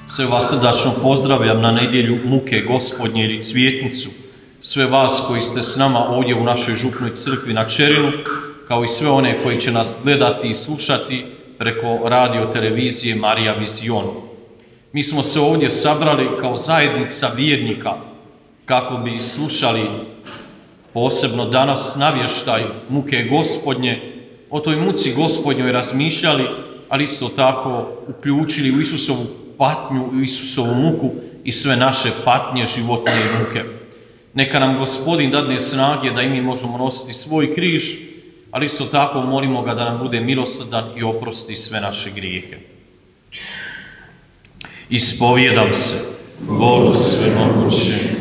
Sve vas srdačno pozdravljam na nedjelju muke Gospodnje ili Cvjetnicu. Sve vas koji ste s nama ovdje u našoj župnoj crkvi na Čerinu, kao i sve one koji će nas gledati i slušati preko radio televizije Marija Vizion. Mi smo se ovdje sabrali kao zajednica vjernika kako bi slušali posebno danas navještaj muke Gospodnje, o toj muci Gospodnjoj razmišljali, ali isto tako uključili u Isusovu patnju, u Isusovu muku i sve naše patnje, životne muke. Neka nam Gospodin dadne snage da i mi možemo nositi svoj križ, ali isto tako molimo ga da nam bude milosrdan i oprosti sve naše grijehe. Ispovijedam se Bogu svemogućem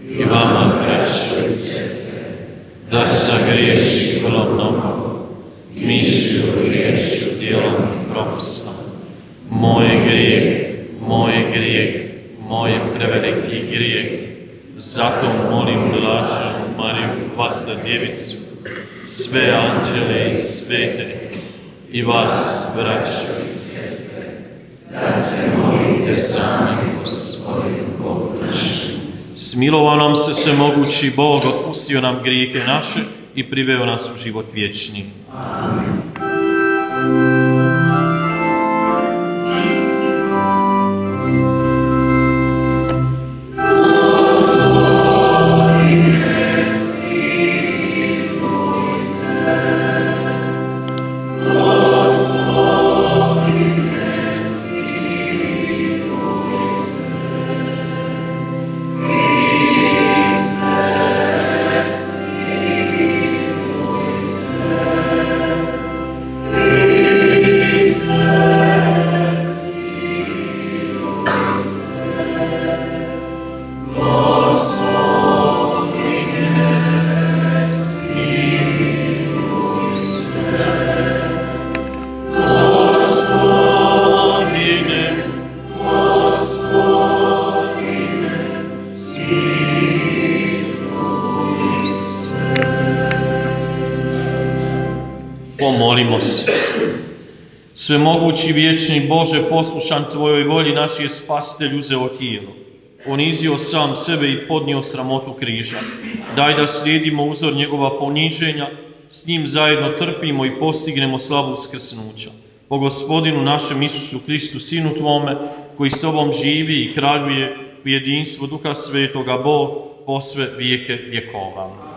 i vama, braćo i sestre, da sagriješim vrlo mnogo, mišlju, riječju, djelom i propustom. Moje grijeh, moje preveliki grijeh. Zato molim blaženu Mariju, Vasta Djevicu, sve anđele i svete i vas, braćo i sestre, da se molite sami Gospodinu Bogu našem. Smilovao nam se svemogući Bog, otpustio nam grijehe naše i priveo nas u život vječni. Amen. Pomolimo se. Svemogući vječni Bože, poslušan Tvojoj volji, naš je Spasitelj uzeo tijelo. Ponizio sam sebe i podnio sramotu križa. Daj da slijedimo uzor njegova poniženja, s njim zajedno trpimo i postignemo slavu uskrsnuća. Po Gospodinu našem Isusu Kristu, Sinu Tvome, koji s Tobom živi i kraljuje u jedinstvu Duha Svetoga, Bog, po sve vijeke vjekova.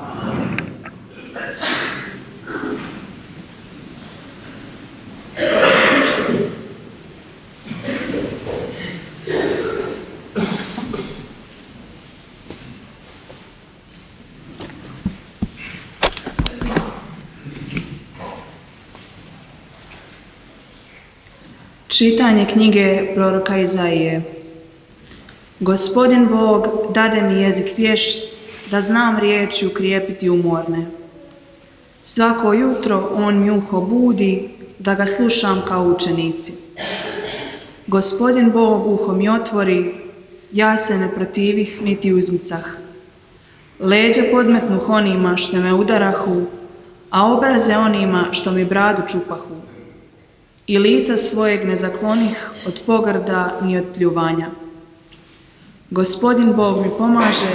Čitanje knjige proroka Izaije. Gospodin Bog dade mi jezik vješt, da znam riječi ukrijepiti umorne. Svako jutro on mi uho budi, da ga slušam kao učenici. Gospodin Bog uho mi otvori, ja se ne protivih niti uzmicah. Leđe podmetnuh onima što me udarahu, a obraze onima što mi bradu čupahu. I lica svojeg ne zaklonih od pogrda ni od pljuvanja. Gospodin Bog mi pomaže,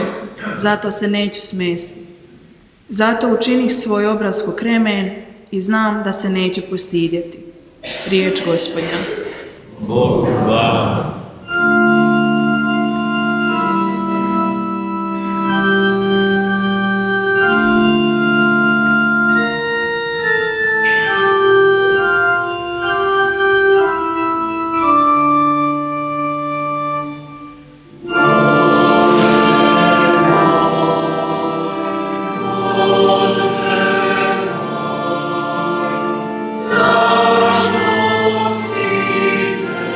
zato se neću smesti. Zato učinih svoj obraz ko kremen i znam da se neću postidjeti. Riječ Gospodnja. Bogu hvala. Zašto si me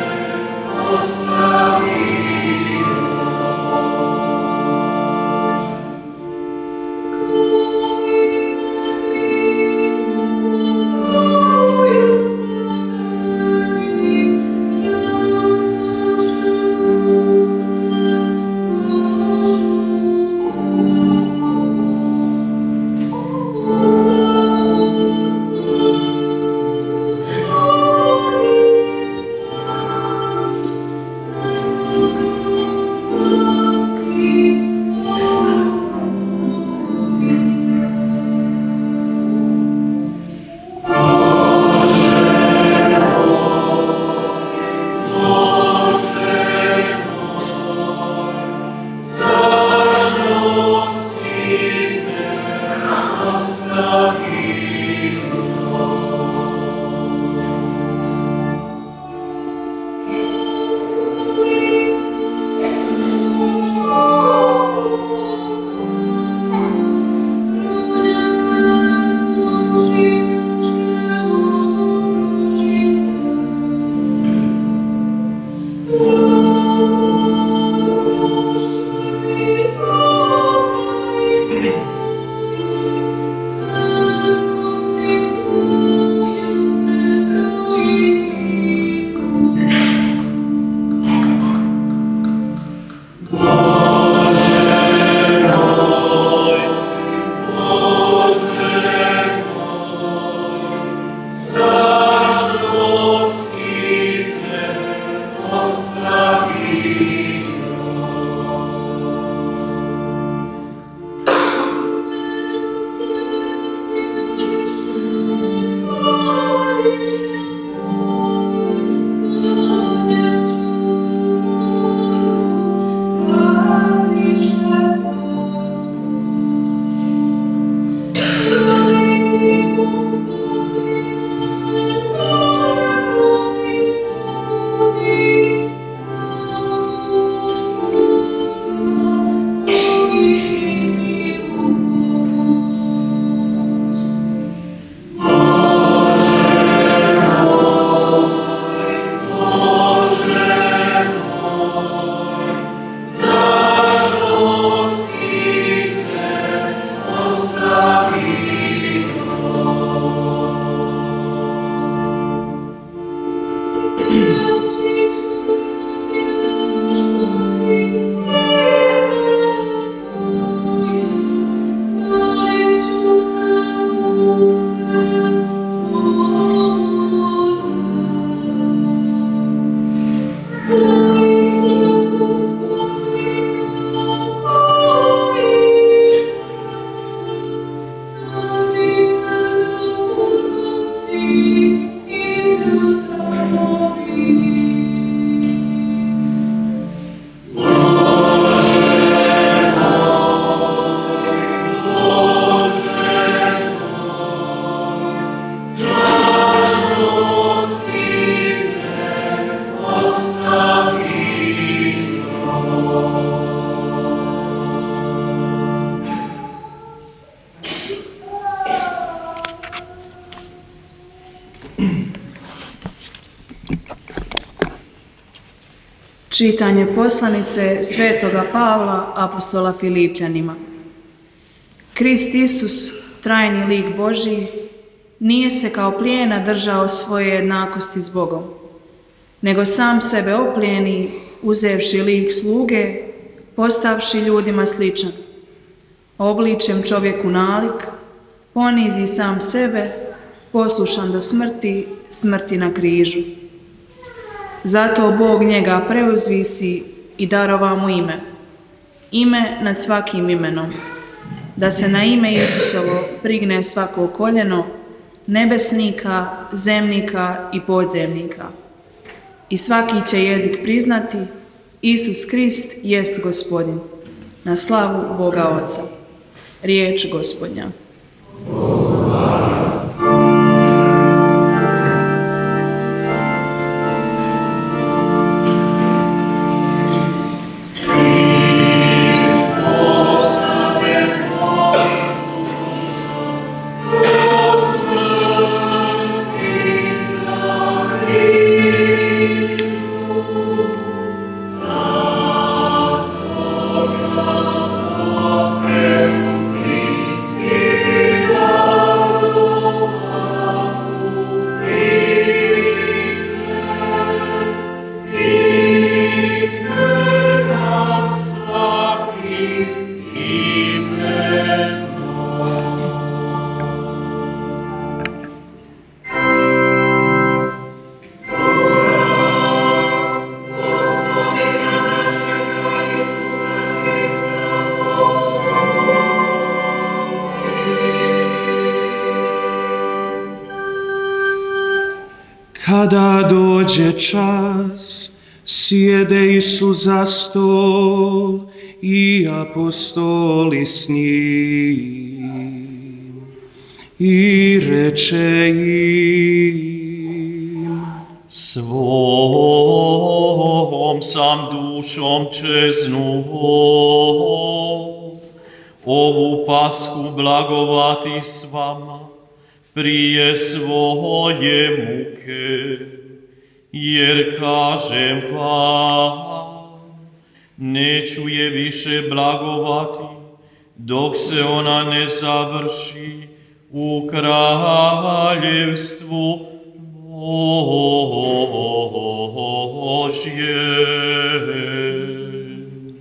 Čitanje poslanice svetoga Pavla, apostola Filipljanima. Krist Isus, trajni lik Božji, nije se kao plijena držao svoje jednakosti s Bogom, nego sam sebe oplijeni, uzevši lik sluge, postavši ljudima sličan. Obličem čovjeku nalik, ponizi sam sebe, poslušan do smrti, smrti na križu. Zato Bog njega preuzvisi i darova mu ime nad svakim imenom, da se na ime Isusovo prigne svako koljeno, nebesnika, zemnika i podzemnika. I svaki će jezik priznati, Isus Krist jest Gospodin, na slavu Boga Oca. Riječ Gospodnja. Kada dođe čas, sjede Isus za stol i apostoli s njim. I reče im: Svom sam dušom čeznuo, ovu pasku blagovati s vama prije svoje muke, jer kažem vam, neću je više blagovati, dok se ona ne završi u kraljevstvu Božjem.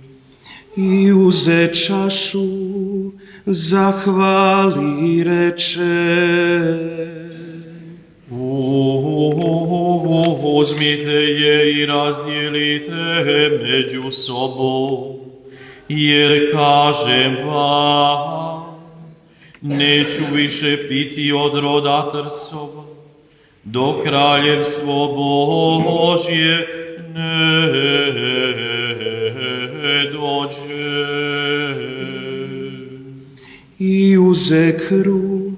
I uze čašu, zahvali i reče: Uzmite je i razdijelite među sobom, jer kažem vam, neću više piti od roda trsova, dok kraljevstvo Božje ne dođe. I uze kruh,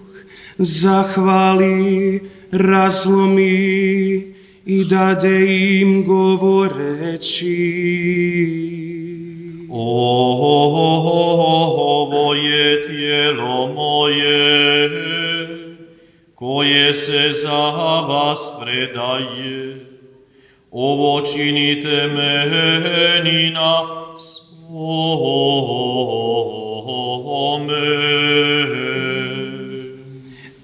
zahvali, razlomi i dade im govoreći: Ovo je tijelo moje, koje se za vas predaje. Ovo činite meni na spome.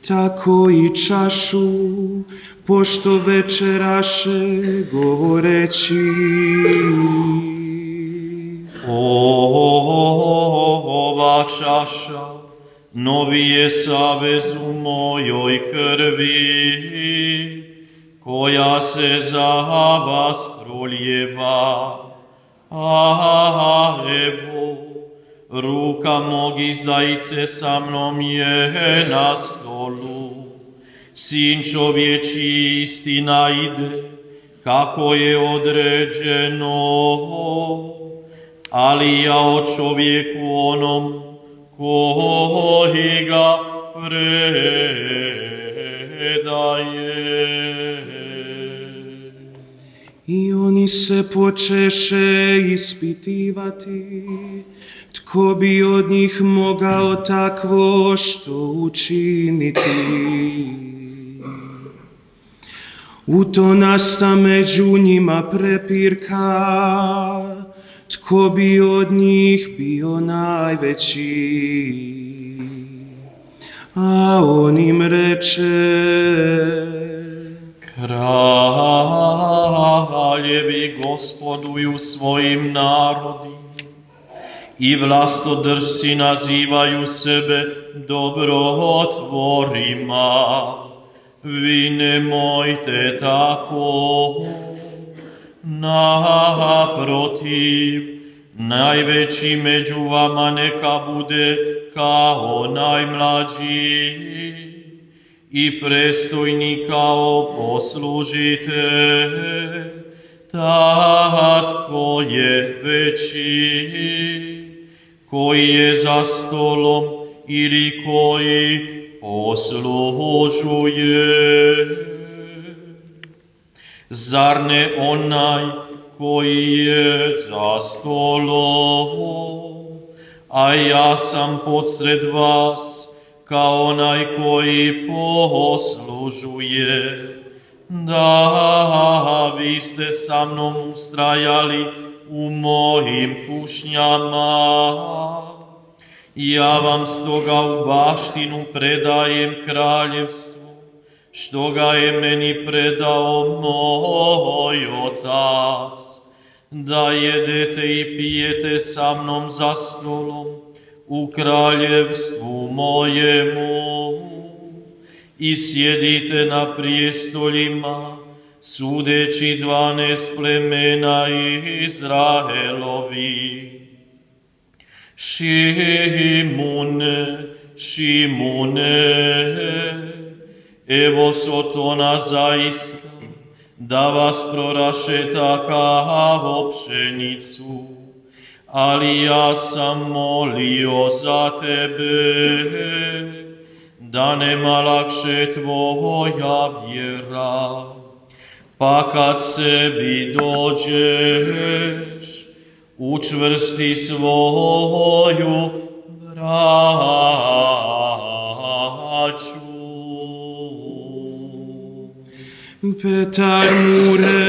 Tako i čašu, pošto večeraše, govoreći: Ova čaša novi je savez u mojoj krvi, koja se za vas proljeva. A evo, ruka mog izdajice sa mnom je na stolu. Sin čovječji istina ide, kako je određeno, ali ja o čovjeku onom koji ga predaje. I oni se počeše ispitivati, tko bi od njih mogao takvo što učiniti. U to nasta među njima prepirka, tko bi od njih bio najveći? A on im reče: Kraljevi gospoduju svojim narodima i vlastodržci nazivaju sebe dobrotvorima. Vi nemojte tako, naprotiv, najveći među vama neka bude kao najmlađi i prestojni kao poslužitelj. Tatko je veći, koji je za stolom ili koji poslužuje. Zar ne onaj koji je za stolom, a ja sam podsred vas kao onaj koji poslužuje? Da, vi ste sa mnom ustrajali u mojim kušnjama. Ja vam stoga u baštinu predajem kraljevstvo, što ga je meni predao moj otac, da jedete i pijete sa mnom za stolom u kraljevstvu mojemu i sjedite na prijestoljima, sudeći 12 plemena Izraelovi. Šimune, Šimune, evo Sotona zaista da vas prorašeta kao pšenicu, ali ja sam molio za tebe, da nema lakše tvoja vjera, pa kad sebi dođeš, učvrsti svoju braću. Petar mu reče: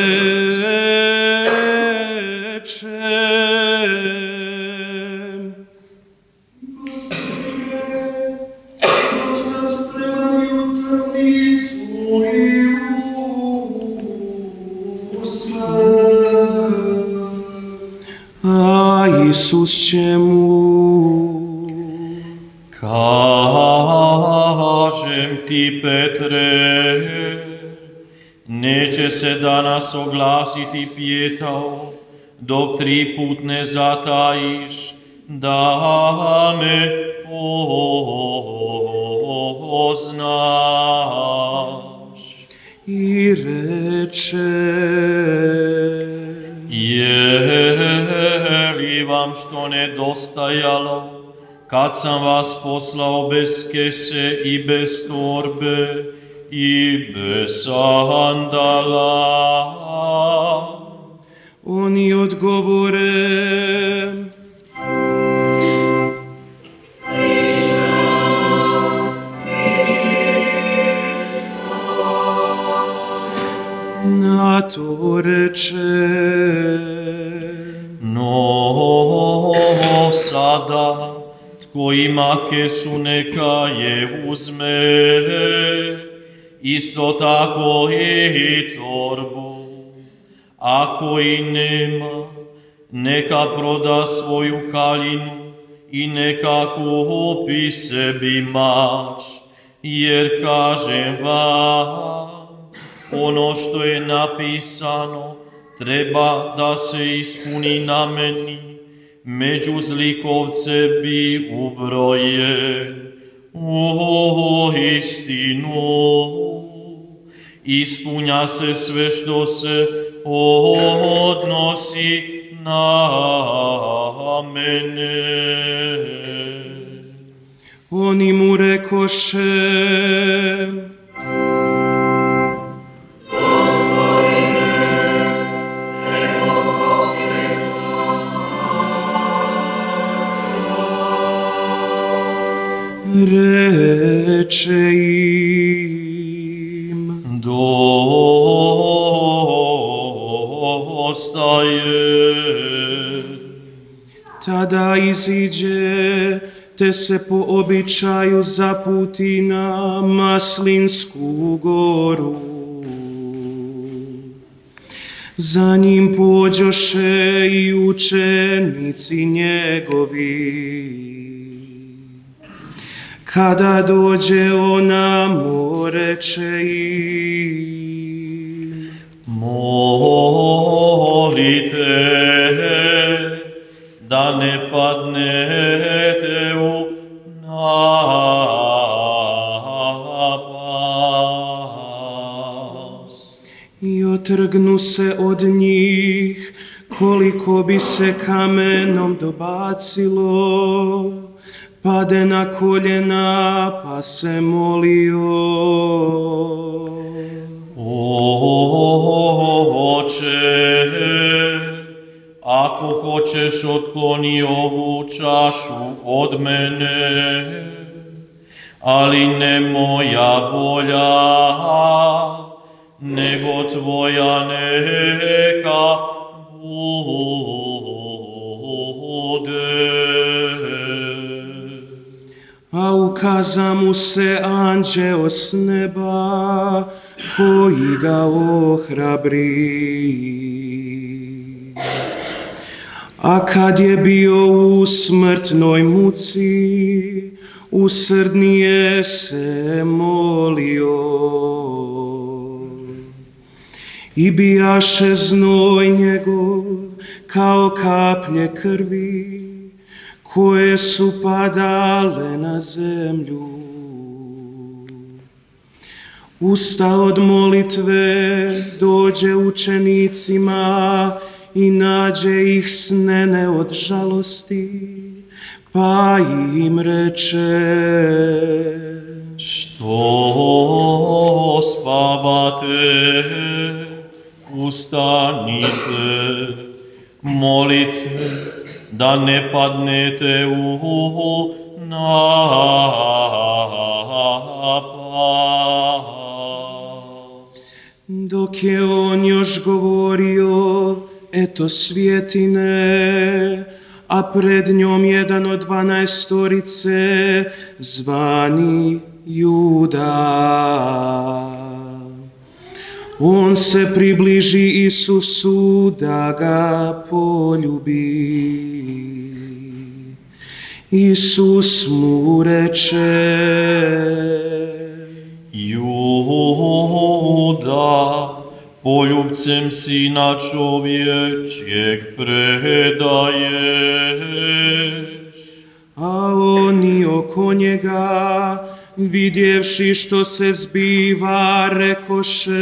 Gospodine, skoro sam spreman i u tamnicu i u smrt. A Isus će mu: Kažem ti, Petre, neće se danas oglasiti pijetao, dok 3 put ne zatajiš da me poznaš. I reče: Je li vam što nedostajalo, kad sam vas poslao bez kese i bez torbe i bez sandala? Oni odgovore: na to reče: no sada, tko ima kesu neka je uzme, isto tako i torbu. Ako i nema, neka proda svoju haljinu i neka kupi sebi mač, jer kažem vam, ono što je napisano treba da se ispuni na meni, među zlikovce bi ubroje. U istinu, ispunja se sve što se odnosi na mene. Oni mu rekoše: reče im: Do Tada iziđe, te se po običaju zaputi na Maslinsku goru. Za njim pođoše i učenici njegovi. Kada dođe onamo, reče im: molite da ne padnete u napast. I otrgnu se od njih, koliko bi se kamenom dobacilo, pade na koljena, pa se molio: Oče, ako hoćeš, otkloni ovu čašu od mene, ali ne moja volja, nego tvoja neka bude. A ukaza mu se anđeo s neba, koji ga ohrabri. A kad je bio u smrtnoj muci, usrdnije se molio. I bijaše znoj njegov kao kaplje krvi, koje su padale na zemlju. Usta od molitve, dođe učenicima i nađe ih snene od žalosti, pa im reče: što spavate, ustanite, molite, da ne padnete u napast. Dok je on još govorio, eto svjetine, a pred njom jedan od 12 zvani Juda. On se približi Isusu da ga poljubi. Isus mu reče: Juda, poljubcem Sina čovječjeg predaješ. A oni oko njega, vidjevši što se zbiva, rekoše: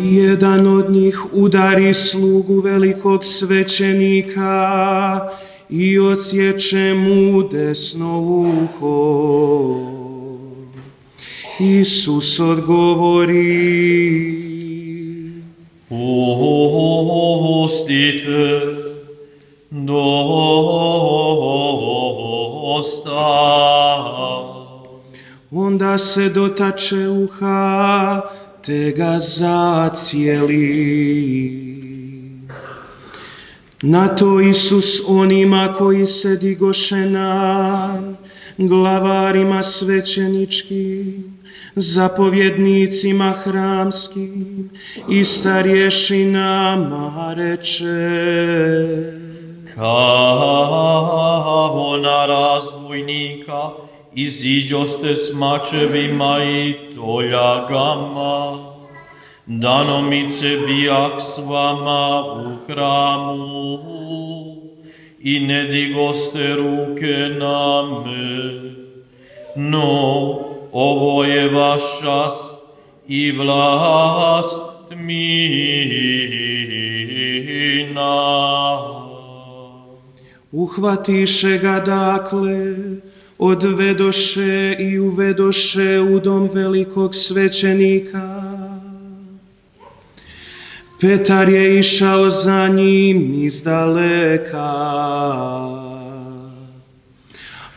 jedan od njih udari slugu velikog svećenika i odsječe mu desno uho. Isus odgovori: pustite, dosta. Onda se dotače uha, te ga zacijeli. Na to Isus onima koji se digoše na glavarima svećeničkim, zapovjednicima hramskim i starješinama reče: kao na razbojnika iziđoste s mačevima i toljagama, danomice bijak s vama u hramu i ne digoste ruke na me, no ovo je vaš čast i vlast mina. Uhvatiše ga dakle, odvedoše i uvedoše u dom velikog svećenika. Petar je išao za njim izdaleka,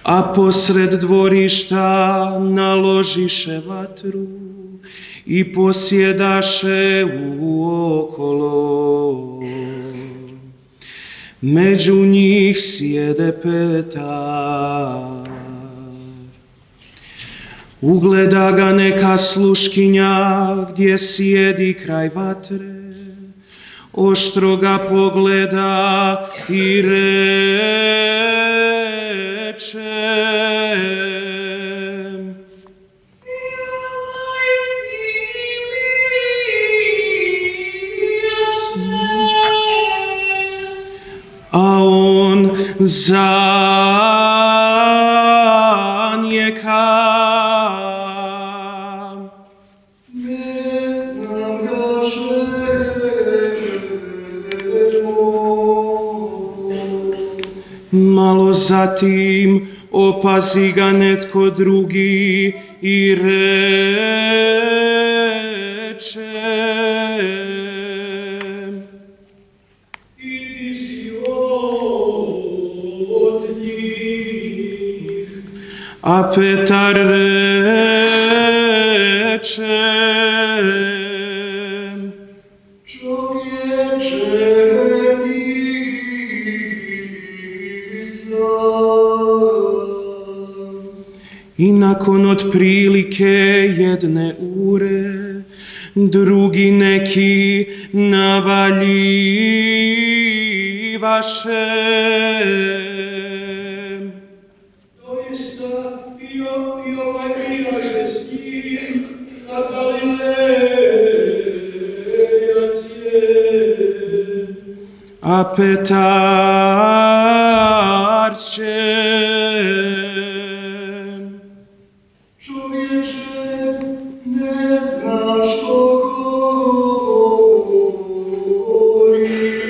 a posred dvorišta naložiše vatru i posjedaše uokolo. Među njih sjede Petar. Ugleda ga neka sluškinja gdje sjedi kraj vatre, oštro ga pogleda i reče: a on zanjeka. Ne znam ga Malo zatim opazi ga netko drugi i reče: I ti si od njih. a Petar reče: Čovječe, I nakon otprilike jedne ure, drugi neki navaljivaše. doista i ovaj biraše s njim, a Galilejac je. A Petar će: Čovječe, ne znam što govoriš.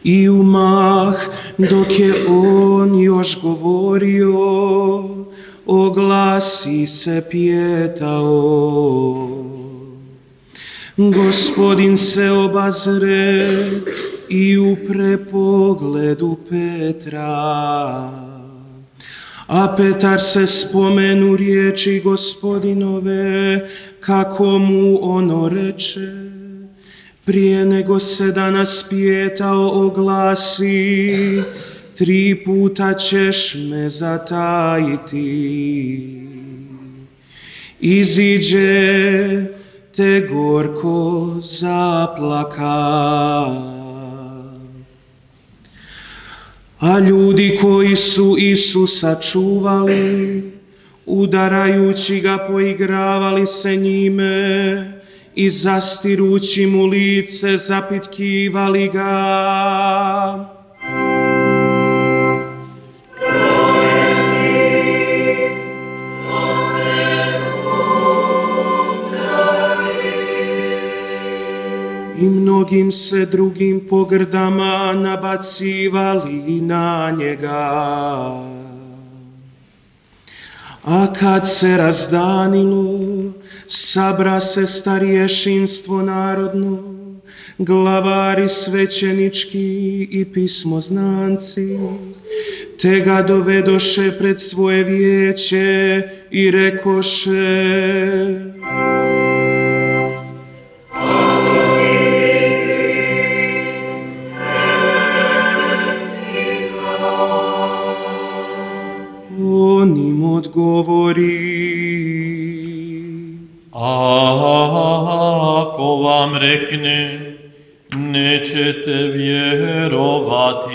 I umah dok je on još govorio, oglasi se pijetao. Gospodin se obazre i upre pogled u Petra. A Petar se spomenu riječi Gospodinove, kako mu ono reče: prije nego se danas pijetao oglasi, 3 puta ćeš me zatajiti. Iziđe te gorko zaplaka. A ljudi koji su Isusa čuvali, udarajući ga poigravali se njime i zastirući mu lice zapitkivali ga: i mnogim se drugim pogrdama nabacivali na njega. A kad se razdanilo, sabra se starješinstvo narodno, glavari svećenički i pismoznanci, te ga dovedoše pred svoje vijeće i rekoše: on im odgovori: ako vam rekne, nećete vjerovati.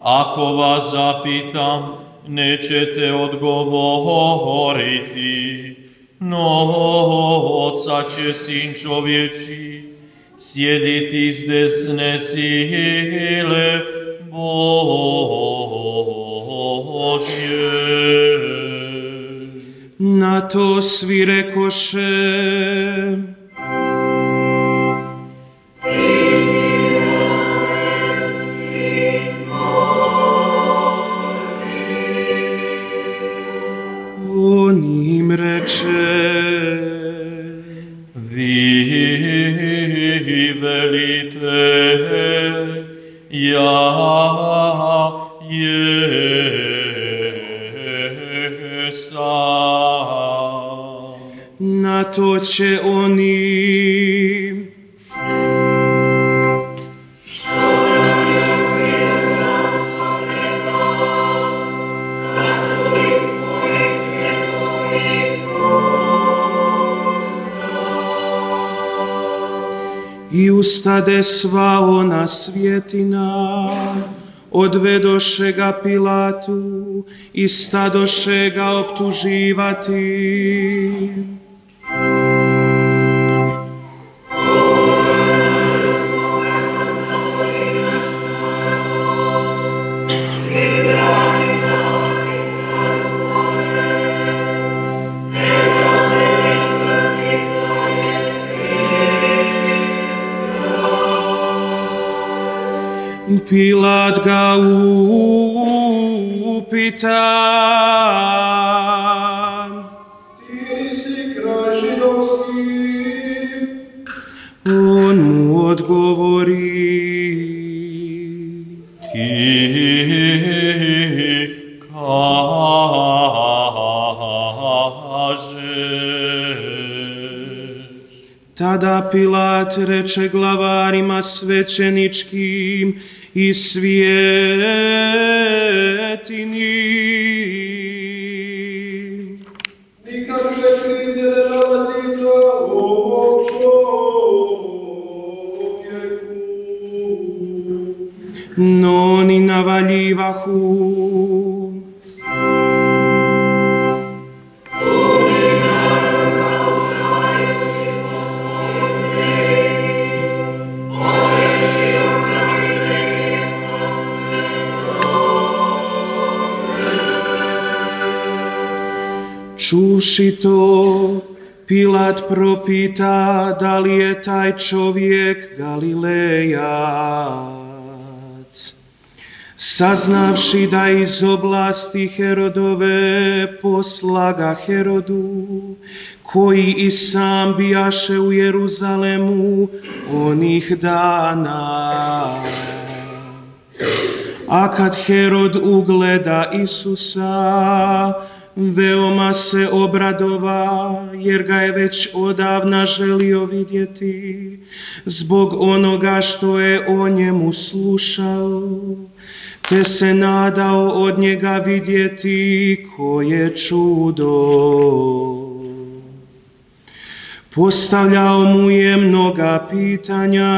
Ako vas zapitam, nećete odgovoriti. No, oca će Sin čovječi sjediti s desne sile Božje. Na to svi rekoše: on im reče: vi velite, ja Na to će oni i ustade sva ona svjetina, odvedoše ga Pilatu i stadoše ga optuživati. Pilat ga upita: Ti li si kralj židovski? On mu odgovori: Ti kažeš. Tada Pilat reče glavarima svećeničkim i svjetinim: Nikakve krivnje ne nalazim na ovom čovjeku. No oni navaljivahu: Čuvši to, Pilat propita da li je taj čovjek Galilejac. Saznavši da iz oblasti Herodove posla ga Herodu, koji i sam bijaše u Jeruzalemu onih dana. A kad Herod ugleda Isusa, veoma se obradova, jer ga je već odavna želio vidjeti, zbog onoga što je o njemu slušao, te se nadao od njega vidjeti koje čudo. Postavljao mu je mnoga pitanja,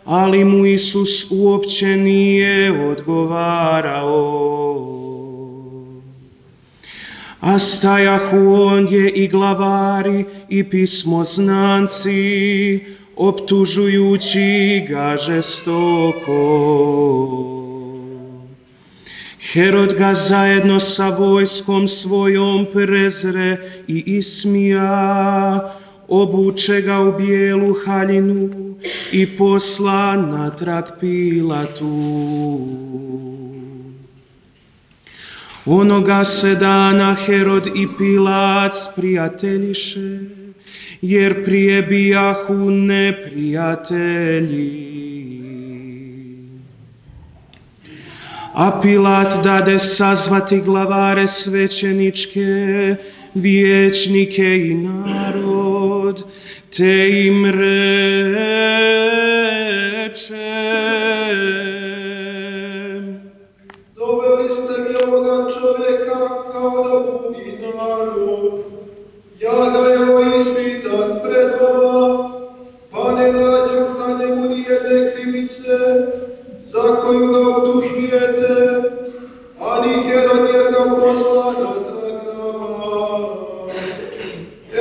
ali mu Isus uopće nije odgovarao. A stajahu ondje i glavari i pismoznanci, optužujući ga žestoko. Herod ga zajedno sa vojskom svojom prezre i ismija, obuče ga u bijelu haljinu i posla natrag Pilatu. Onoga se dana Herod i Pilat sprijateljiše, jer prije bijahu neprijatelji. A Pilat dade sazvati glavare svećeničke, vijećnike i narod, te im reče: Doveli ste mi ovoga čovjeka kao da budi narod. Ja ga evo ispitam pred vama, pa ne nađem na njemu nijedne krivice za koju ga optužujete, ani Herod jer ga posla natrag nama.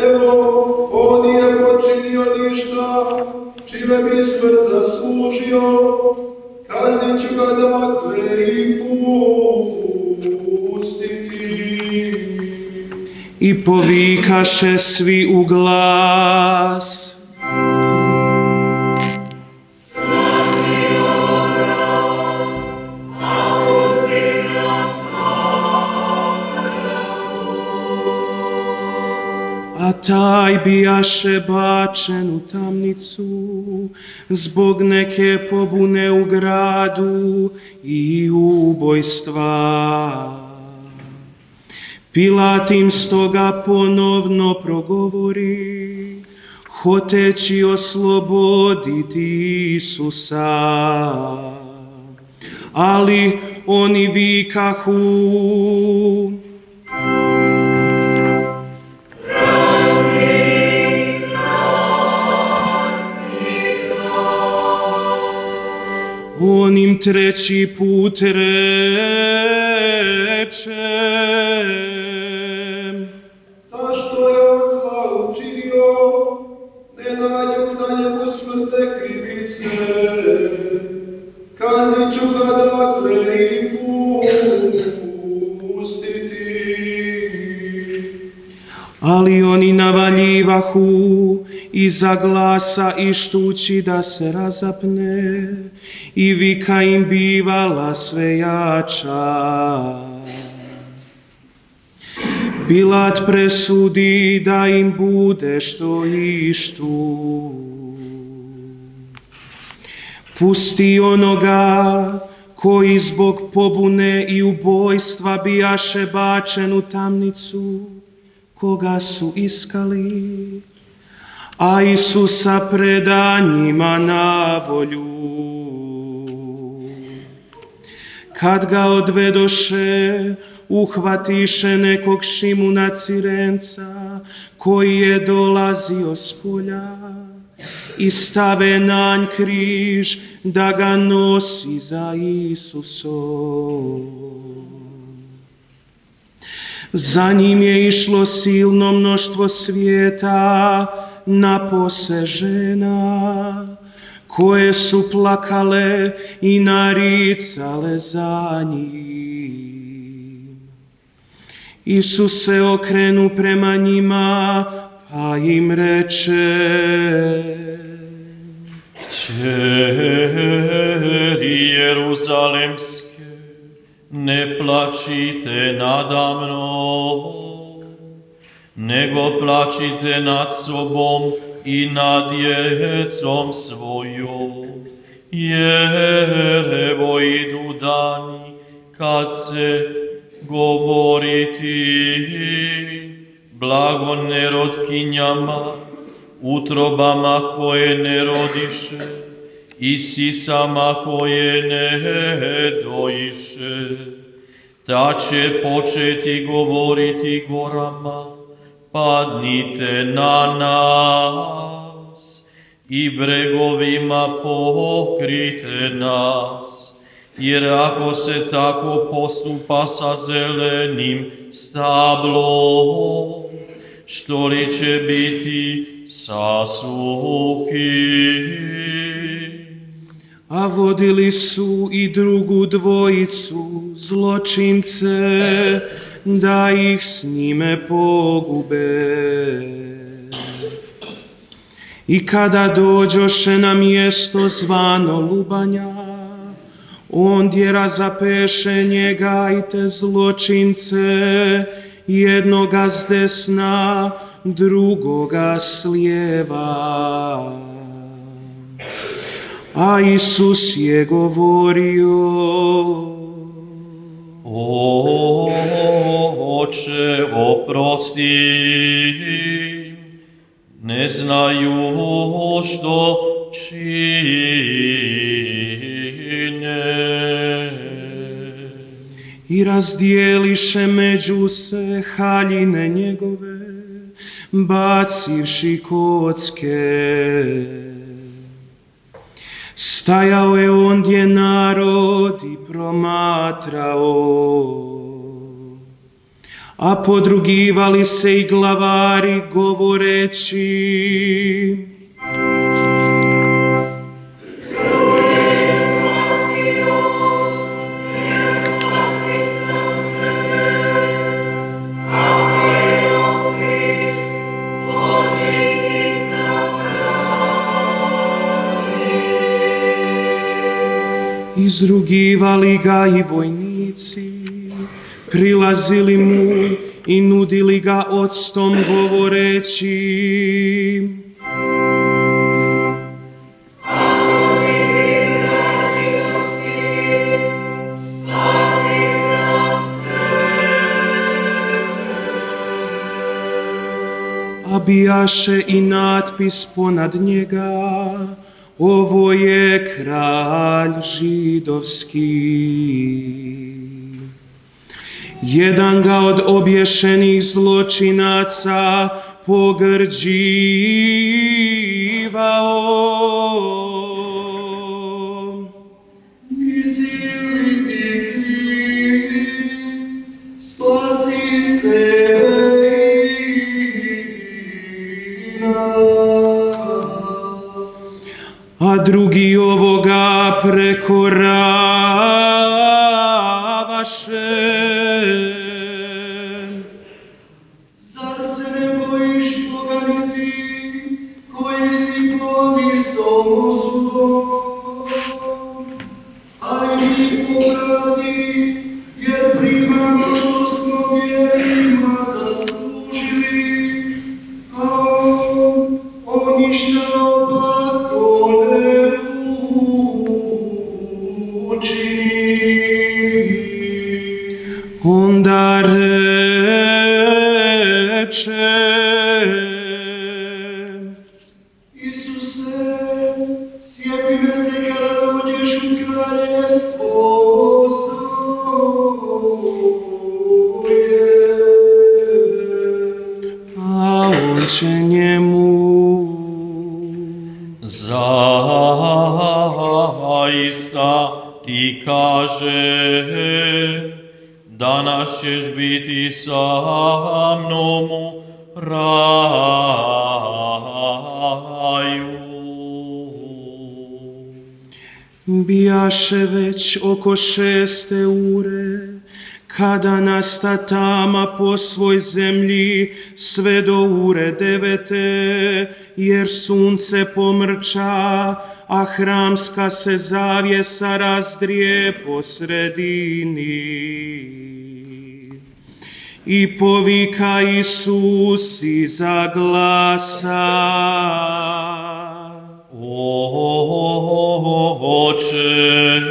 Evo, on nije počinio ništa, čime bi smrt zaslužio, kaznit ću ga dakle i pustiti. I povikaše svi u glas: A taj bijaše bačen u tamnicu zbog neke pobune u gradu i ubojstva. Pilat im stoga ponovno progovori, hoteći osloboditi Isusa. Ali oni vikahu: on im treći put reče: zašto je on zla učinio, ne nađoh na njemu smrtne krivice, kaznit ću ga dakle i pustiti. Ali oni navaljivahu iza glasa ištući da se razapne, i vika im bivala sve jača. Pilat presudi da im bude što ištu. Pusti onoga koji zbog pobune i ubojstva bijaše bačen u tamnicu, koga su iskali, a Isusa preda njima na volju. Kad ga odvedoše, uhvatiše nekog Šimuna Cirenca, koji je dolazio s polja, i stave nanj križ da ga nosi za Isusom. Za njim je išlo silno mnoštvo svijeta, napose žena, koje su plakale i naricale za njim. Isus se okrenu prema njima, pa im reče: Kćeri Jeruzalemske, ne plačite nada mnom, nego plačite nad sobom i nad djecom svojom, jer evo idu dani kad se govoriti blago nerotkinjama, utrobama koje ne rodiše i sisama koje ne dojiše. Ta će početi govoriti gorama: padnite na nas, i bregovima pokrite nas, jer ako se tako postupa sa zelenim stablom, što li će biti sa suhim? A vodili su i drugu dvojicu, zločince, da ih s njime pogube. I kada dođoše na mjesto zvano Lubanja, ondje razapeše njega i te zločince, jednoga s desna, drugoga s lijeva. A Isus je govorio: Oče, oprosti, ne znaju što čine. I razdijeliše među se haljine njegove, bacivši kocke. Stajao je ondje narod i promatrao, a podrugivali se i glavari govoreći: izrugivali ga i vojnici, prilazili mu i nudili ga octom govoreći: a bijaše i natpis ponad njega: ovo je kralj židovski. Jedan ga od obješenih zločinaca pogrđivao: nisi li ti Krist, spasi sebe i nas. A drugi ovoga prekoravaše: Zar se ne bojiš Boga ni ti, koji si pod istom osudom? Ali mi obrati, jer primamo što smo djelima zaslužili, a on ništa opako ne učini. onda reče: Isuse, sjeti me se kada dođeš u kraljevstvo svoje. a on će njemu: Zaista ti kaže, danas ćeš biti sa mnom u raju. bijaše već oko 6. ure, kada nasta tama po svoj zemlji, sve do ure 9, jer sunce pomrča, a hramska se zavjesa razdrije po sredini. I povika Isus iza glasa: Oče,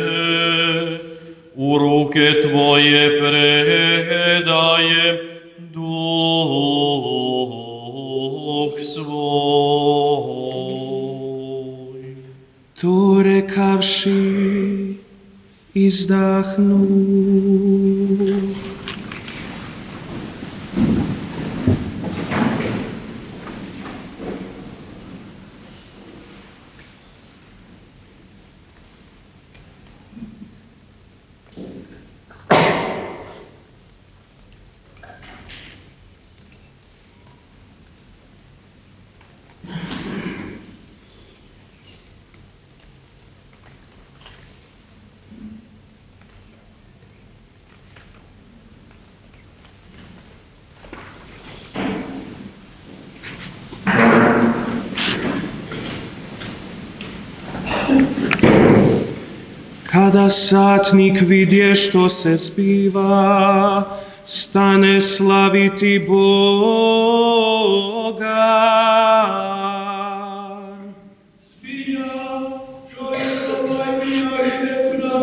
u ruke tvoje predajem duh svoj. To rekavši, izdahnu. Kada satnik vidje što se zbiva, stane slaviti Boga. Zbilja, čovjek ovaj bija i nepravednik.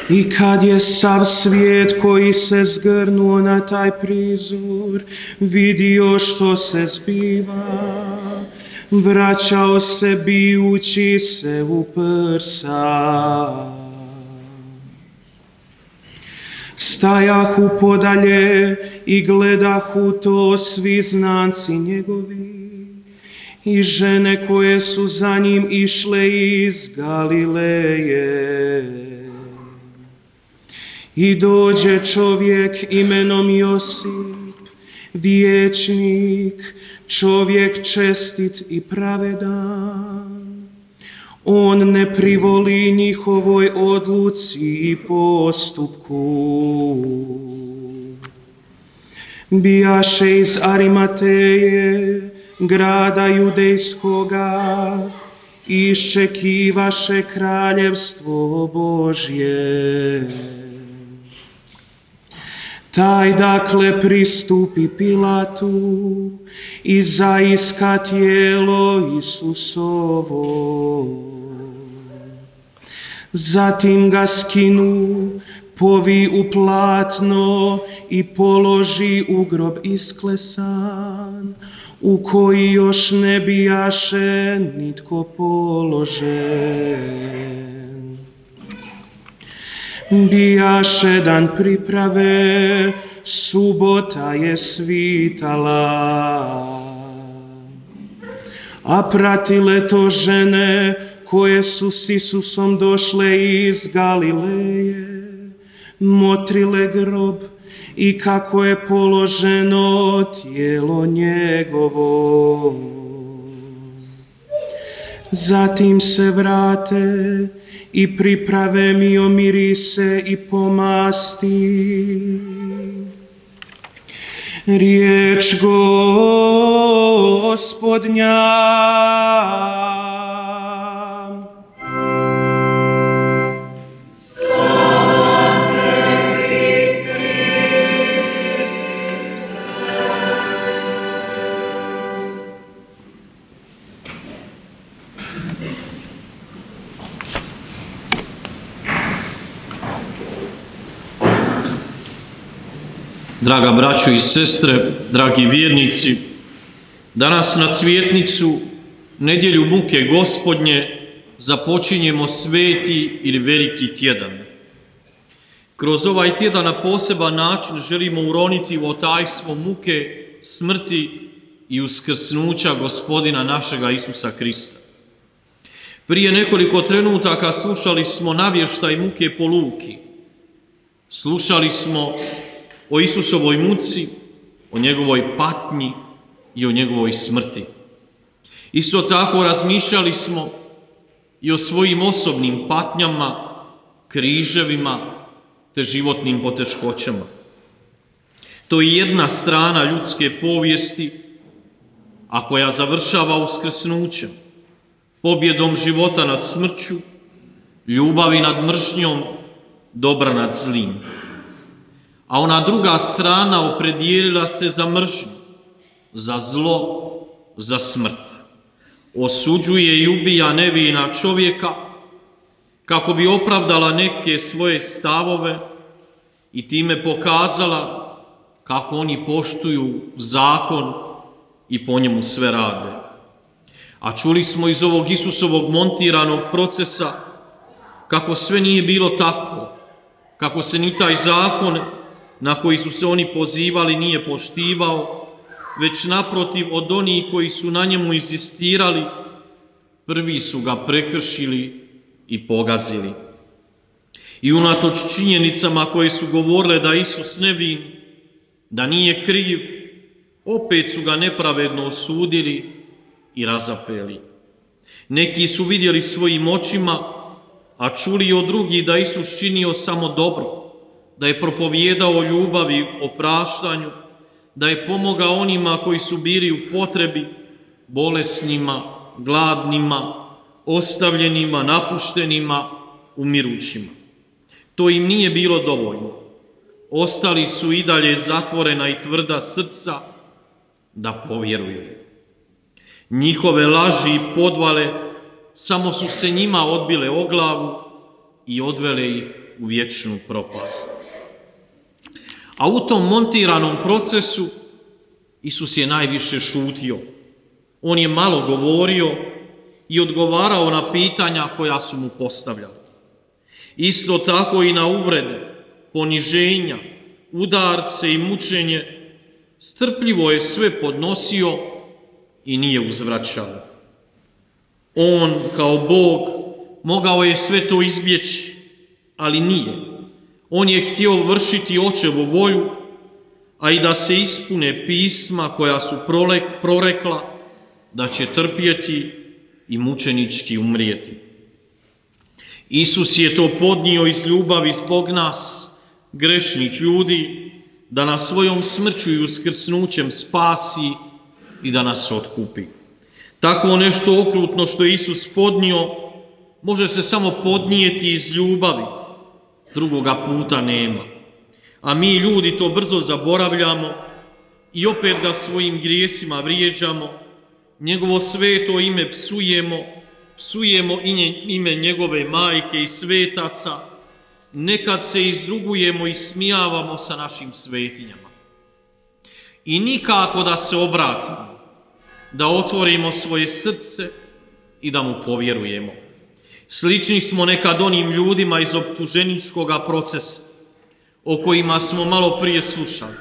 I kad je sav svijet koji se zgrnuo na taj prizor vidio što se zbiva, vraćao se bijući se u prsa. Stajahu podalje i gledahu to svi znanci njegovi i žene koje su za njim išle iz Galileje. I dođe čovjek imenom Josip, vječnik, čovjek čestit i pravedan. On ne privoli njihovoj odluci i postupku. Bijaše iz Arimateje, grada judejskoga, iščekivaše kraljevstvo Božje. Taj dakle pristupi Pilatu i zaiska tijelo Isusovo. Zatim ga skinu, povi u platno i položi u grob isklesan, u koji još ne bijaše nitko položen. Bijaše dan priprave, subota je svitala, a pratile to žene koje su s Isusom došle iz Galileje, motrile grob i kako je položeno tijelo njegovo. Zatim se vrate i priprave miomirise i pomasti. Riječ Gospodnja. Draga braćo i sestre, dragi vjernici, danas na Cvjetnicu, nedjelju muke Gospodnje, započinjemo sveti ili veliki tjedan. Kroz ovaj tjedan na poseban način želimo uroniti u tajstvo muke, smrti i uskrsnuća Gospodina našega Isusa Krista. Prije nekoliko trenutaka slušali smo navještaj muke po Luki. Slušali smo o Isusovoj muci, o njegovoj patnji i o njegovoj smrti. Isto tako razmišljali smo i o svojim osobnim patnjama, križevima te životnim poteškoćama. To je jedna strana ljudske povijesti, a koja završava uskrsnućem, pobjedom života nad smrću, ljubavi nad mržnjom, dobra nad zlim. A ona druga strana opredijelila se za mržnju, za zlo, za smrt. Osuđuje i ubija nevina čovjeka kako bi opravdala neke svoje stavove i time pokazala kako oni poštuju zakon i po njemu sve rade. A čuli smo iz ovog Isusovog montiranog procesa kako sve nije bilo tako, kako se ni taj zakon na koji su se oni pozivali nije poštivao, već naprotiv od onih koji su na njemu inzistirali, prvi su ga prekršili i pogazili. I unatoč činjenicama koje su govorile da Isus nevin, da nije kriv, opet su ga nepravedno osudili i razapeli. Neki su vidjeli svojim očima, a čuli od drugih da Isus činio samo dobro, da je propovijedao ljubavi, opraštanju, da je pomogao onima koji su bili u potrebi, bolesnima, gladnima, ostavljenima, napuštenima, umirućima. To im nije bilo dovoljno. Ostali su i dalje zatvorena i tvrda srca da povjeruju. Njihove laži i podvale samo su se njima odbile o glavu i odvele ih u vječnu propast. A u tom montiranom procesu Isus je najviše šutio. On je malo govorio i odgovarao na pitanja koja su mu postavljala. Isto tako i na uvrede, poniženja, udarce i mučenje, strpljivo je sve podnosio i nije uzvraćao. On, kao Bog, mogao je sve to izbjeći, ali nije. On je htio vršiti očevu volju, a i da se ispune pisma koja su prorekla da će trpjeti i mučenički umrijeti. Isus je to podnio iz ljubavi zbog nas, grešnih ljudi, da nas svojom smrću i uskrsnućem spasi i da nas otkupi. Tako nešto okrutno što je Isus podnio, može se samo podnijeti iz ljubavi. Drugoga puta nema. A mi ljudi to brzo zaboravljamo i opet ga svojim grijesima vrijeđamo, njegovo sveto ime psujemo ime njegove majke i svetaca, nekad se izrugujemo i smijavamo sa našim svetinjama. I nikako da se obratimo, da otvorimo svoje srce i da mu povjerujemo. Slični smo nekad onim ljudima iz optuženičkog procesa, o kojima smo malo prije slušali.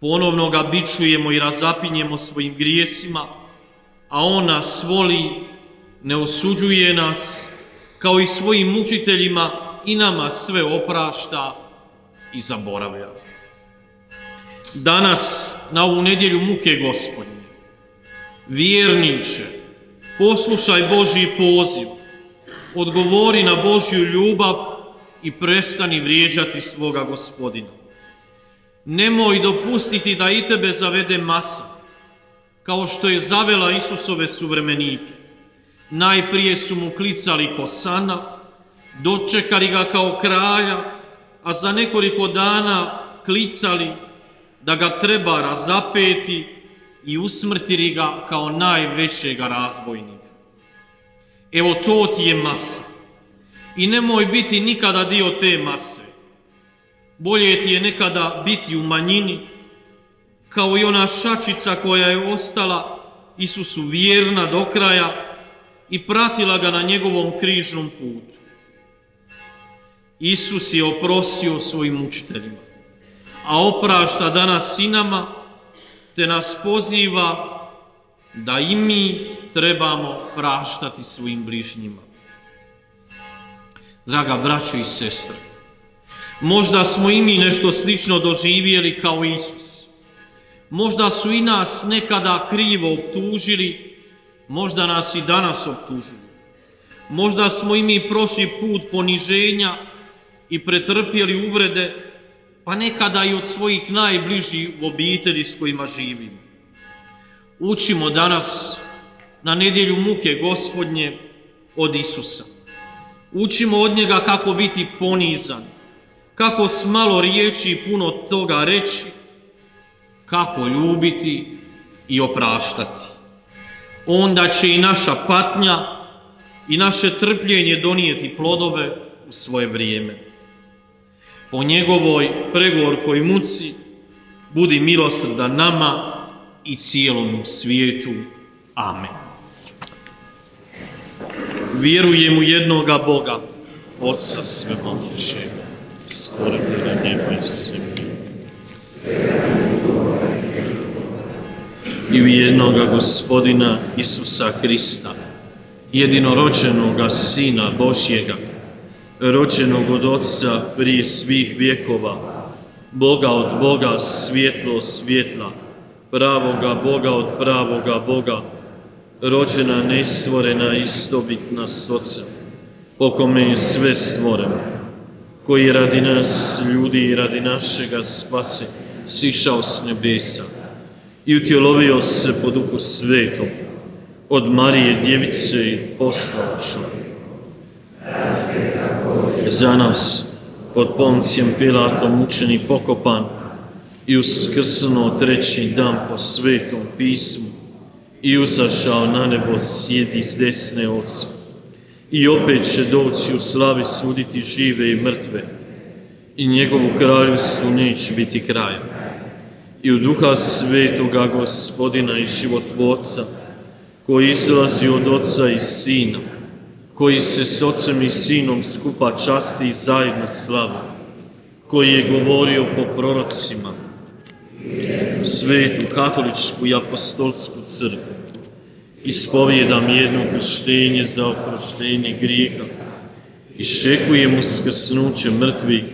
Ponovno ga bičujemo i razapinjemo svojim grijesima, a on nas voli, ne osuđuje nas, kao i svojim mučiteljima i nama sve oprašta i zaboravlja. Danas, na ovu nedjelju muke Gospodnje, vjerniče, poslušaj Božji poziv, odgovori na Božju ljubav i prestani vrijeđati svoga Gospodina. Nemoj dopustiti da i tebe zavede masa, kao što je zavela Isusove suvremenike. Najprije su mu klicali Hosana, dočekali ga kao kralja, a za nekoliko dana klicali da ga treba razapeti i usmrtili ga kao najvećega razbojnika. Evo to ti je masa. I nemoj biti nikada dio te mase. Bolje ti je nekada biti u manjini, kao i ona šačica koja je ostala Isusu vjerna do kraja i pratila ga na njegovom križnom putu. Isus je oprostio svojim učiteljima, a oprašta danas i nama, te nas poziva da i mi trebamo praštati svojim bližnjima. Draga braćo i sestre, možda smo i mi nešto slično doživjeli kao Isus. Možda su i nas nekada krivo optužili, možda nas i danas optužuju. Možda smo i mi prošli put poniženja i pretrpjeli uvrede, pa nekada i od svojih najbližih u obitelji s kojima živimo. Učimo danas na nedjelju muke Gospodnje od Isusa. Učimo od njega kako biti ponizan, kako s malo riječi i puno toga reći, kako ljubiti i opraštati. Onda će i naša patnja i naše trpljenje donijeti plodove u svoje vrijeme. Po njegovoj pregorkoj muci budi milosrdan nama i cijelom svijetu. Amen. Vjerujem u jednoga Boga, Oca svemogućega, stvoritelja neba i zemlje, i u jednoga Gospodina Isusa Krista, jedinorođenoga Sina Božjega, rođenog od Otca prije svih vjekova, Boga od Boga, svjetlo od svjetla, pravoga Boga od pravoga Boga, rođena, nestvorena, istobitna s Otcem, po kome je sve stvoreno, koji je radi nas, ljudi, i radi našega spase, sišao s nebesa i utjelovio se po Duhu Svetom, od Marije Djevice i postao čovjek. Za nas, pod Poncijem Pilatom mučen i pokopan i uskrsnuo treći dan po Svetom pismu i uzašao na nebo, sjedi s desne Otca. I opet će doći u slavi suditi žive i mrtve, i njegovu kraljevstvu neće biti kraja. I u Duha Svetoga Gospodina i životvorca, koji izlazi od Otca i Sina, koji se s Otcem i Sinom skupa časti i zajedno slavi, koji je govorio po prorocima, svetu katoličku i apostolsku crkvu, ispovijedam jedno krštenje za oproštenje grijeha, iščekujem uskrsnuće mrtvih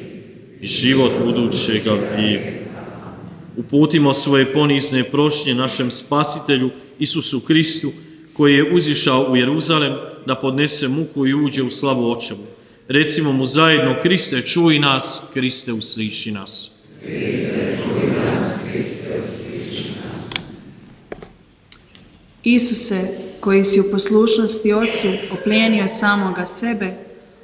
i život budućega vijeka. Uputimo svoje ponizne prošnje našem Spasitelju Isusu Kristu, koji je uzišao u Jeruzalem da podnese muku i uđe u slavu Očevu. Recimo mu zajedno: Kriste, čuj nas, Kriste, usliši nas. Isuse, koji si u poslušnosti Otcu oplijenio samoga sebe,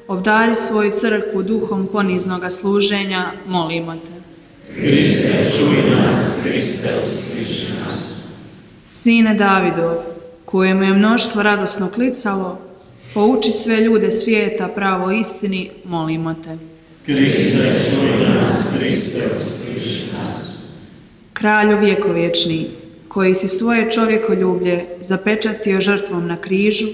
obdari svoju crkvu duhom poniznoga služenja, molimo te. Kriste, čuj nas, Kriste, usliši nas. Sine Davidov, kojemu je mnoštvo radosno klicalo, pouči sve ljude svijeta pravo istini, molimo te. Kriste, čuj nas, Kriste, usliši nas. Kralju vjekovječni, koji si svoje čovjekoljublje zapečatio žrtvom na križu,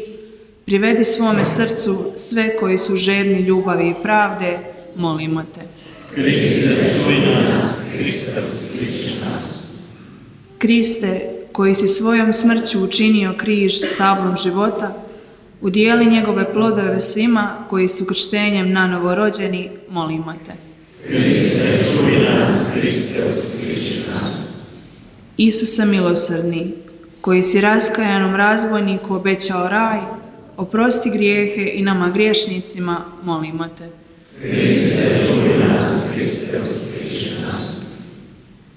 privedi svome srcu sve koji su žedni ljubavi i pravde, molimo te. Kriste, čuj nas, Kriste, usliši nas. Kriste, koji si svojom smrću učinio križ stablom života, udijeli njegove plodove svima koji su krštenjem nanovo rođeni, molimo te. Kriste, čuj nas, Kriste, usliši nas. Isuse milosrdni, koji si raskajanom razbojniku obećao raj, oprosti grijehe i nama griješnicima, molimo te. Kriste, čuj nas, Kriste, usliši nas.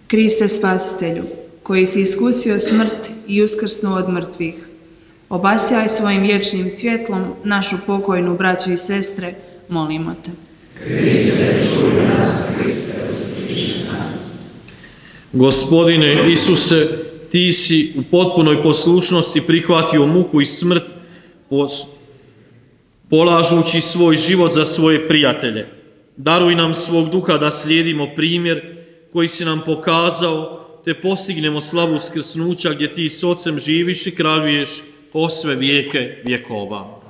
Kriste spasitelju, koji si iskusio smrt i uskrsnuo od mrtvih, obasjaj svojim vječnim svjetlom našu pokojnu braću i sestre, molimo te. Kriste, čuj nas, Kriste, usliši nas. Gospodine Isuse, ti si u potpunoj poslušnosti prihvatio muku i smrt, polažući svoj život za svoje prijatelje. Daruj nam svog duha da slijedimo primjer koji si nam pokazao, te postignemo slavu uskrsnuća gdje ti s Ocem živiš i kraljuješ po sve vijeke vjekova.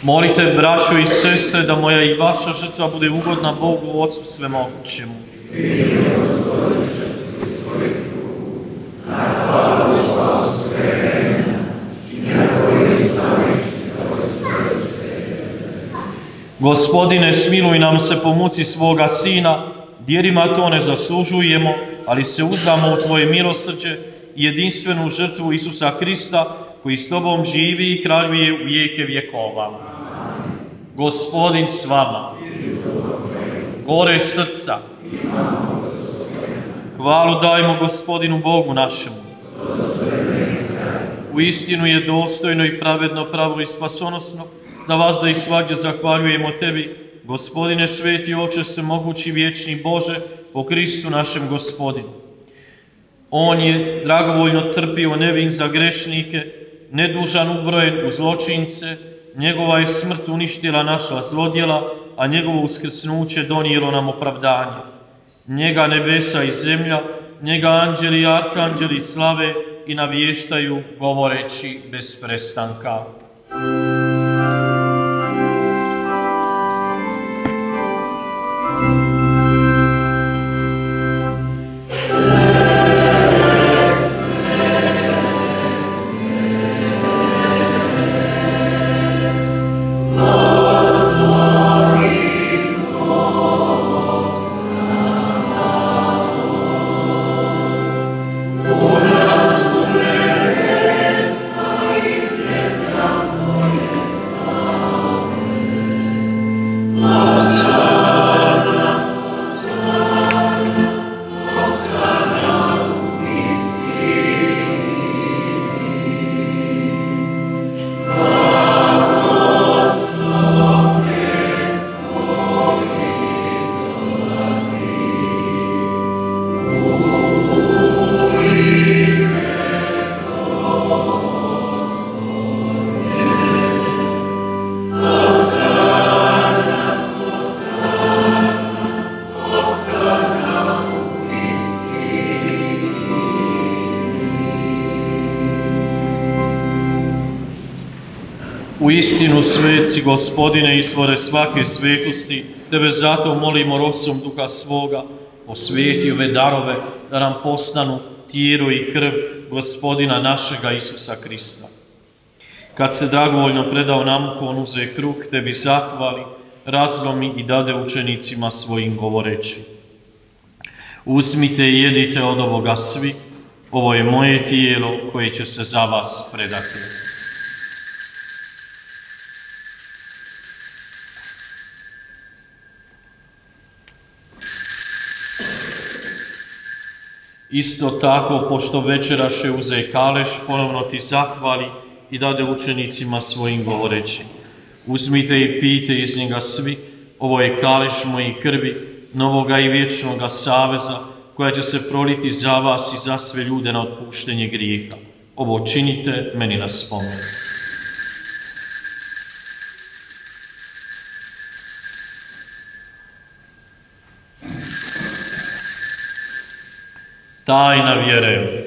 Molite, braćo i sestre, da moja i vaša žrtva bude ugodna Bogu, Otcu Svemogućemu. Gospodine, smiluj nam se po muci svoga Sina, djelima to ne zaslužujemo, ali se uzdamo u Tvoje milosrđe i jedinstvenu žrtvu Isusa Krista, koji s Tobom živi i kraljuje u vijeke vjekova. Gospodin s vama. Gore srca. Hvalu dajmo Gospodinu Bogu našemu. Uistinu je dostojno i pravedno, pravo i spasonosno da vas da i svagdje zahvaljujemo Tebi, Gospodine sveti Oče svemogući vječni Bože, po Kristu našem Gospodinu. On je dragovoljno trpio nevin za grešnike, nedužan ubrojen u zločince, njegova je smrt uništila naša zlodjela, a njegovo uskrsnuće donijelo nam opravdanje. Njega nebesa i zemlja, njega anđeli i arkanđeli slave i navještaju govoreći bez prestanka. U istinu, sveci Gospodine, izvore svake svetosti, Tebe zato molimo rosom Duha svoga, osvijeti ove darove, da nam postanu tijelo i krv Gospodina našega Isusa Krista. Kad se dragovoljno predao namuku, on uze kruh, Tebi zahvali, razlomi i dade učenicima svojim govoreći: uzmite i jedite od ovoga svi, ovo je moje tijelo koje će se za vas predati. Isto tako, pošto večeraše, uze kaleš, ponovno ti zahvali i dade učenicima svojim govoreći: uzmite i pijte iz njega svi, ovo je kaleš moji krvi, novoga i vječnoga saveza, koja će se proliti za vas i za sve ljude na otpuštenje grijeha. Ovo činite meni na spomen. Tajna vjere.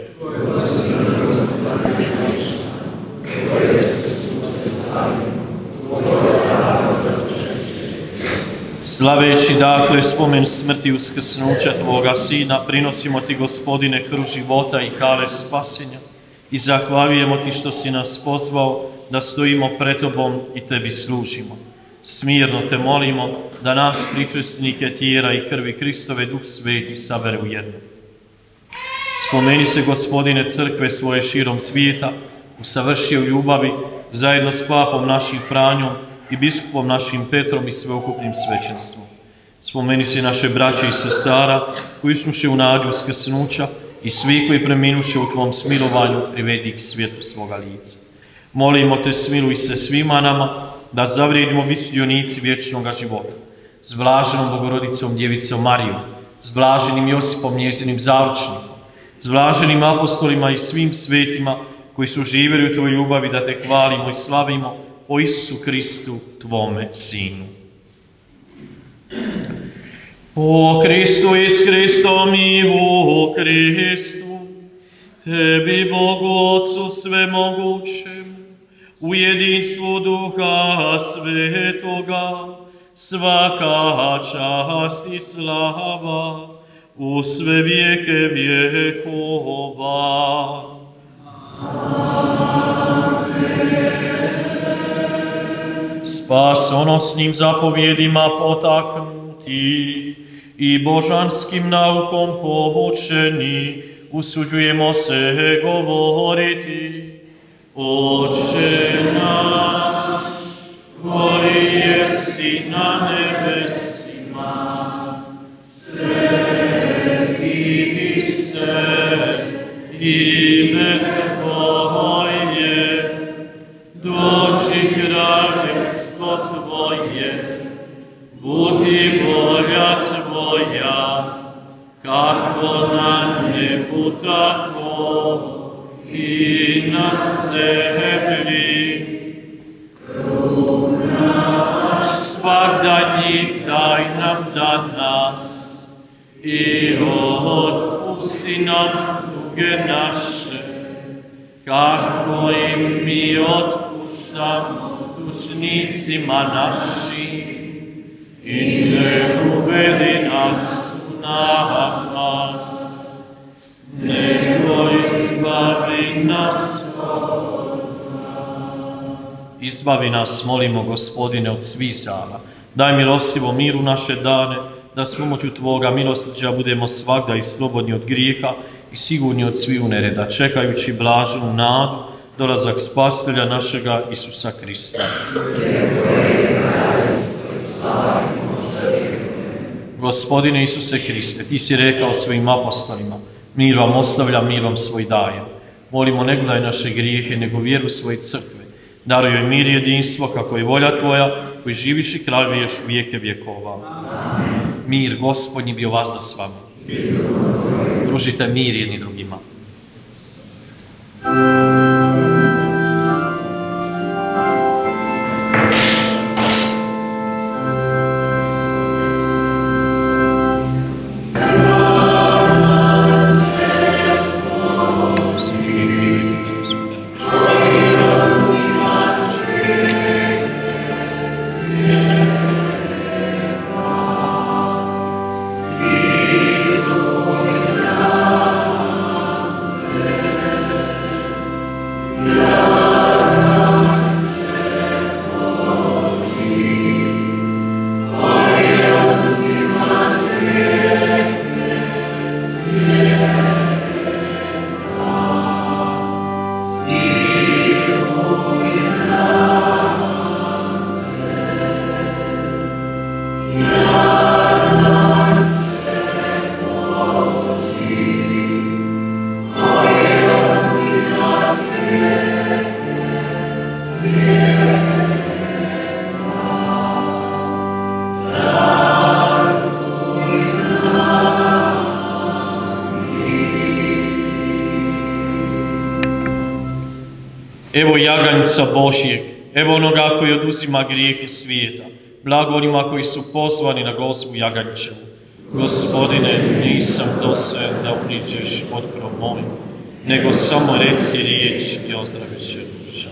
Slaveći dakle spomen smrti i uskrsnuća Tvoga Sina, prinosimo Ti, Gospodine, kruh života i kaleš spasenja i zahvaljujemo Ti što si nas pozvao da stojimo pred Tobom i Tebi služimo. Smirno Te molimo da nas, pričesnike tijela i krvi Kristove, Duh Sveti sabere u jedno. Spomeni se, Gospodine, crkve svoje širom svijeta, usavrši u ljubavi zajedno s papom našim Franjom i biskupom našim Petrom i sveukupnim svećenstvom. Spomeni se naše braće i sestara koji usnuše u nadi uskrsnuća i svi koji preminuše u Tvom smilovanju privedi k svijetu svoga lica. Molimo Te, smiluj se svima nama da zavrijedimo biti sudionici vječnog života. S blaženom Bogorodicom Djevicom Marijom, s blaženim Josipom njezinim zaručnikom, s blaženim apostolima i svim svetima koji su živjeli u Tvojoj ljubavi, da Te hvalimo i slavimo o Isusu Kristu, Tvome Sinu. O Kristu i s Kristom i u Kristu, Tebi, Bogu Otcu svemogućem, u jedinstvu Duha Svetoga, svaka čast i slava u sve vijeke vjekova. Spasonosnim zapovjedima potaknuti i božanskim naukom poučeni, usuđujemo se govoriti: Oče naš, koji jesi na nebesima, sveti se ime Tvoje, dođi kraljevstvo Tvoje, budi volja Tvoja, kako na nebu, tako i na zemlji. Kruh naš svakdanji daj nam danas i otpusti nam duge naše, kako i mi otpuštamo dužnicima našim, i ne uvedi nas u napast, nego izbavi nas od zla. Izbavi nas, molimo, Gospodine, od svih zala. Daj milostivo miru naše dane, da s pomoću Tvoga milosrđa budemo svagda i slobodni od grijeha i sigurni od svih nereda, čekajući blaženu nadu, dolazak Spasitelja našega Isusa Krista. Gospodine Isuse Kriste, Ti si rekao svojim apostolima: mir vam ostavljam, mir vam svoj dajem. Molimo, ne gledaj naše grijehe, nego vjeru svoje crkve. Daruj joj mir i jedinstvo, kako je volja Tvoja, koji živiš i kraljuješ u vijeke vjekova. Mir Gospodnji bio vazda s vama. Pružite mir jedni drugima. Evo jaganjca Božjeg, evo onoga koji oduzima grijehe svijeta. Blago onima koji su pozvani na gozbu jaganjčevu. Gospodine, nisam dostojan da uniđeš pod krov moj, nego samo reci riječ i ozdravit će duša.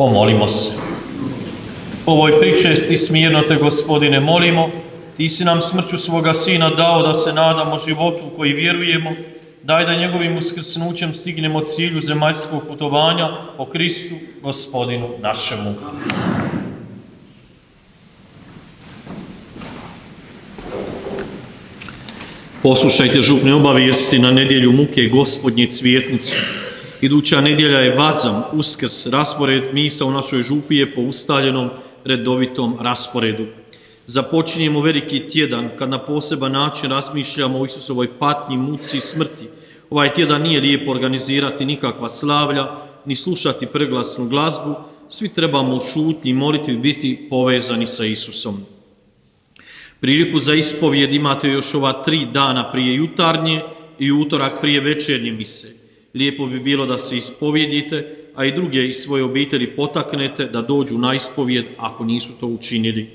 Pomolimo se. Po ovoj pričesti smirno te, Gospodine, molimo. Ti si nam smrću svoga Sina dao da se nadamo životu u koji vjerujemo. Daj da njegovim uskrsnućem stignemo cilju zemaljskog putovanja po Kristu, Gospodinu našemu. Poslušajte župne obavijesti na nedjelju muke Gospodnje Cvjetnicu. Iduća nedjelja je Vazam, Uskrs, raspored misa u našoj župi je po ustaljenom redovitom rasporedu. Započinjemo veliki tjedan kad na poseban način razmišljamo o Isusovoj patnji, muci i smrti. Ovaj tjedan nije lijepo organizirati nikakva slavlja, ni slušati preglasnu glazbu, svi trebamo u šutnji i molitvi biti povezani sa Isusom. Priliku za ispovjed imate još ova 3 dana prije jutarnje i utorak prije večernje mise. Lijepo bi bilo da se ispovjedite, a i druge iz svoje obitelji potaknete da dođu na ispovjed ako nisu to učinili.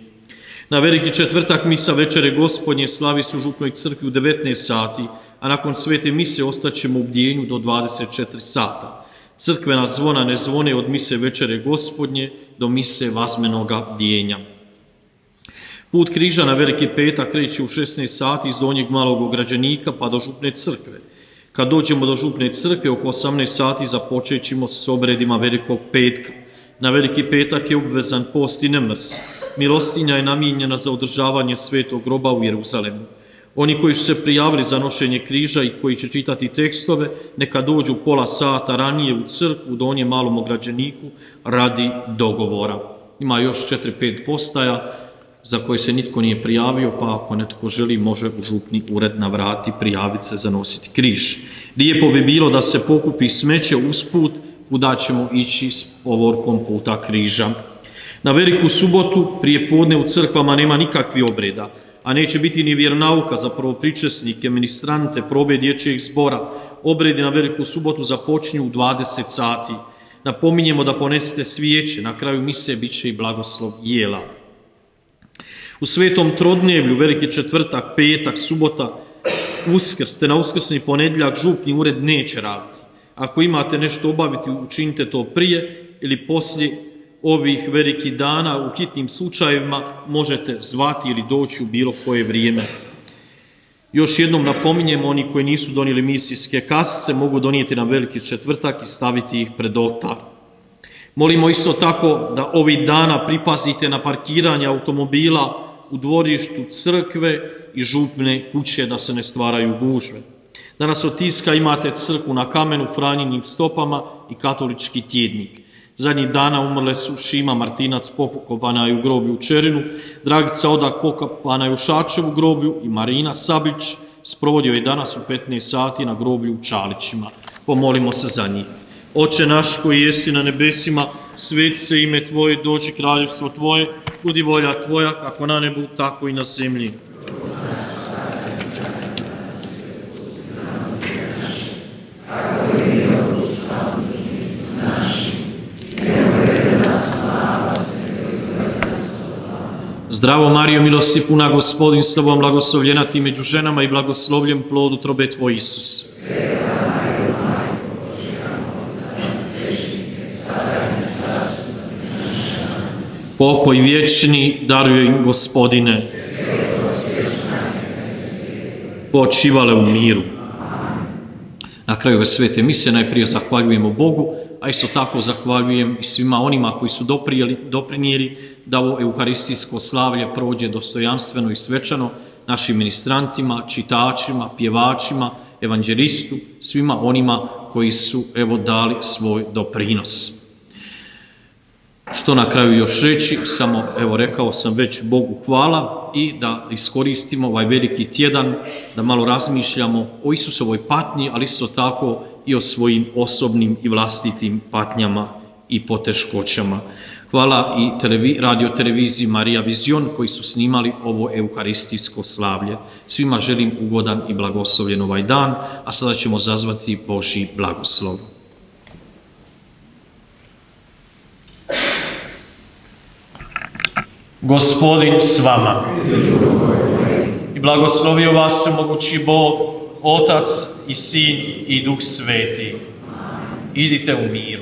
Na veliki četvrtak misa večere Gospodnje slavi se u župnoj crkvi u 19 sati, a nakon svete mise ostaćemo u bdjenju do 24 sata. Crkvena zvona ne zvone od mise večere Gospodnje do mise vazmenoga bdjenja. Put križa na veliki petak kreće u 16 sati iz Donjeg Malog Ograđenika pa do župne crkve. Kad dođemo do župne crkve, oko 18 sati započet ćemo s obredima velikog petka. Na veliki petak je obvezan post i nemrs. Milostinja je namijenjena za održavanje svetog groba u Jeruzalemu. Oni koji su se prijavili za nošenje križa i koji će čitati tekstove, neka dođu pola sata ranije u crkvu u Donjem Malom Ograđeniku radi dogovora. Ima još 4-5 postaja za koje se nitko nije prijavio, pa ako netko želi može u župni ured na vrati prijaviti se za nositi križ. Lijepo bi bilo da se pokupi smeće usput kuda ćemo ići s povorkom puta križa. Na veliku subotu prije podne u crkvama nema nikakvih obreda, a neće biti ni vjeronauka za prvopričesnike, ministrante, probe dječjeg zbora. Obredi na veliku subotu započinju u 20 sati. Napominjemo da ponesete svijeće, na kraju mise bit će i blagoslov jela. U Svetom Trodnevlju, veliki četvrtak, petak, subota, Uskrs, te na uskrsni ponedjeljak župni ured neće raditi. Ako imate nešto obaviti, učinite to prije ili poslije ovih velikih dana. U hitnim slučajevima možete zvati ili doći u bilo koje vrijeme. Još jednom napominjemo, oni koji nisu donijeli misijske kasice mogu donijeti na veliki četvrtak i staviti ih pred oltar. Molimo isto tako da ovih dana pripazite na parkiranje automobila u dvorištu crkve i župne kuće da se ne stvaraju gužve. Danas od tiska imate crkvu na kamenu, Franjinim stopama i katolički tjednik. Zadnjih dana umrle su Šima Martinac, pokopana je u groblju u Čerinu, Dragica Odak, pokopana je u Šačevu groblju i Marina Sablić sprovodio je danas u 15 sati na groblju u Čalićima. Pomolimo se za njih. Oče naš koji jesi na nebesima, sveti se ime Tvoje, dođi kraljevstvo Tvoje, budi volja Tvoja, kako na nebu, tako i na zemlji. Zdravo Marijo, milosti puna, Gospodin s Tobom, blagoslovljena ti među ženama i blagoslovljen plod utrobe Tvoj, Isus. Pokoj vječni daruj im, Gospodine. Počivale u miru. Na kraju ove svete mise najprije zahvaljujemo Bogu, a isto tako zahvaljujem i svima onima koji su doprinijeli da ovo euharistijsko slavlje prođe dostojanstveno i svečano, našim ministrantima, čitačima, pjevačima, evanđelistu, svima onima koji su dali svoj doprinos. Što na kraju još reći, samo rekao sam već Bogu hvala i da iskoristimo ovaj veliki tjedan, da malo razmišljamo o Isusovoj patnji, ali isto tako i o svojim osobnim i vlastitim patnjama i poteškoćama. Hvala i radio-televiziji Marija Vizion koji su snimali ovo euharistijsko slavlje. Svima želim ugodan i blagoslovljen ovaj dan, a sada ćemo zazvati Božji blagoslov. Gospodin s vama i blagoslovio vas svemogući Bog, Otac i Sin i Duh Sveti. Idite u mir.